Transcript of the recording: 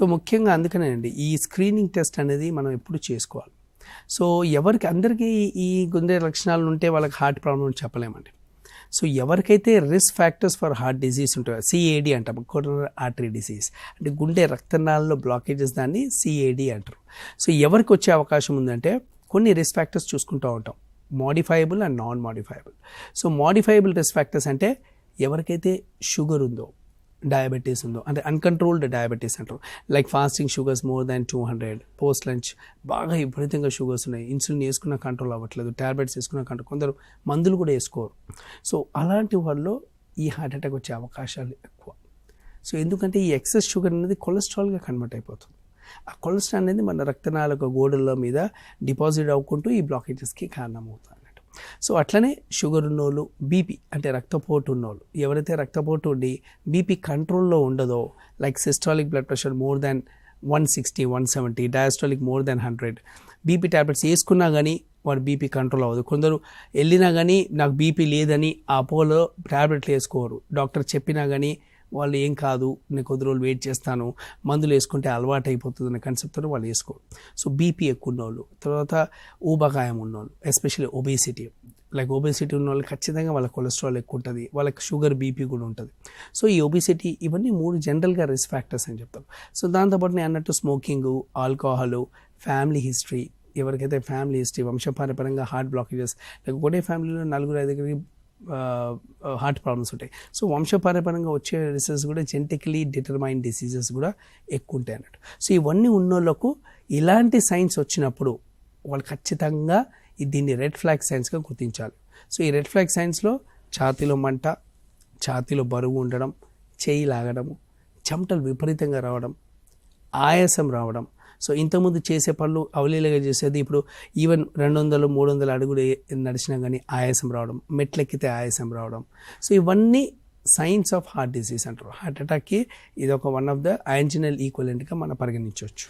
So ముఖ్యంగా అందుకనేనండి ఈ screening test అనేది మనం ఎప్పుడు చేసుకోవాలి. సో ఎవరికి అందరికీ ఈ గుండె లక్షణాలు ఉంటే వాళ్ళకి హార్ట్ ప్రాబ్లం చెప్పలేమండి. సో ఎవరికైతే risk factors for heart disease ఉంటాయో, సిఏడి అంటాం, కోరోనరీ ఆర్టరీ డిసీజ్ అంటే గుండె రక్తనాళాల్లో బ్లాకేజెస్, దాన్ని సిఏడి అంటారు. సో ఎవరికి వచ్చే అవకాశం ఉందంటే కొన్ని రిస్క్ ఫ్యాక్టర్స్ చూసుకుంటూ ఉంటాం, modifiable and non modifiable. So modifiable risk factors అంటే ఎవరికైతే షుగర్ ఉందో, డయాబెటీస్ ఉందో, అంటే అన్కంట్రోల్డ్ డయాబెటీస్ అంటారు, like fasting sugars more than 200, post lunch బాగా విపరీతంగా షుగర్స్ ఉన్నాయి, ఇన్సులిన్ వేసుకున్న కంట్రోల్ అవ్వట్లేదు, ట్యాబ్లెట్స్ వేసుకున్న కంట్రోల్, కొందరు మందులు కూడా వేసుకోరు. సో అలాంటి వాళ్ళు ఈ హార్ట్ అటాక్ వచ్చే అవకాశాలు ఎక్కువ. సో ఎందుకంటే ఈ ఎక్సెస్ షుగర్ అనేది కొలెస్ట్రాల్గా కన్వర్ట్ అయిపోతుంది. ఆ కొలెస్ట్రాల్ అనేది మన రక్తనాళ గోడల మీద డిపాజిట్ అవ్వుకుంటూ ఈ బ్లాకేజెస్కి కారణమవుతుంది. సో అట్లనే షుగర్ ఉన్నోళ్ళు, బీపీ అంటే రక్తపోటు ఉన్నోళ్ళు, ఎవరైతే రక్తపోటు ఉండి బీపీ కంట్రోల్లో ఉండదో, like systolic blood pressure more than 160, 170, diastolic more than 100, BP tablets వేసుకున్నా కానీ వాడు బీపీ కంట్రోల్ అవ్వదు. కొందరు వెళ్ళినా కానీ నాకు బీపీ లేదని అపోలో ట్యాబ్లెట్లు వేసుకోరు, డాక్టర్ చెప్పినా కానీ వాళ్ళు ఏం కాదు, నేను కొద్ది రోజులు వెయిట్ చేస్తాను, మందులు వేసుకుంటే అలవాటు అయిపోతుంది అనే కన్సెప్ట్తో వాళ్ళు వేసుకోరు. సో బీపీ ఎక్కువ ఉన్నోళ్ళు, తర్వాత ఊబకాయం ఉన్నోళ్ళు, ఎస్పెషల్లీ ఒబేసిటీ, లైక్ ఒబేసిటీ ఉన్న వాళ్ళు ఖచ్చితంగా వాళ్ళ కొలెస్ట్రాల్ ఎక్కువ ఉంటుంది, వాళ్ళకి షుగర్, బీపీ కూడా ఉంటుంది. సో ఈ ఒబేసిటీ ఇవన్నీ 3 జనరల్గా రిస్క్ ఫ్యాక్టర్స్ అని చెప్తారు. సో దాంతోపాటు నేను అన్నట్టు స్మోకింగ్, ఆల్కహాల్, ఫ్యామిలీ హిస్టరీ, ఎవరికైతే ఫ్యామిలీ హిస్టరీ వంశపారంపర్యంగా హార్ట్ బ్లాకేజెస్, లేక ఒకటే ఫ్యామిలీలో 4-5 హార్ట్ ప్రాబ్లమ్స్ ఉంటాయి. సో వంశపారంపర్యంగా వచ్చే డిసీజెస్ కూడా జెనెటికలీ డిటర్మైన్డ్ డిసీజెస్ కూడా ఎక్కువ ఉంటాయి అన్నట్టు. సో ఇవన్నీ ఉన్నోళ్ళకు ఇలాంటి సైన్స్ వచ్చినప్పుడు వాళ్ళు ఖచ్చితంగా దీన్ని రెడ్ ఫ్లాగ్ సైన్స్గా గుర్తించాలి. సో ఈ రెడ్ ఫ్లాగ్ సైన్స్లో ఛాతీలో మంట, ఛాతీలో బరువు ఉండడం, చేయి లాగడము, చెమటలు విపరీతంగా రావడం, ఆయాసం రావడం. సో ఇంతకుముందు చేసే పనులు అవలీలగా చేసేది ఇప్పుడు ఈవెన్ 200-300 అడుగులు నడిచినా కానీ ఆయాసం రావడం, మెట్లెక్కితే ఆయాసం రావడం. సో ఇవన్నీ సైన్స్ ఆఫ్ హార్ట్ డిసీజ్ అంటారు. హార్ట్ అటాక్కి ఇది ఒక వన్ ఆఫ్ ద యాంజినల్ ఈక్వలెంట్గా మనం పరిగణించవచ్చు.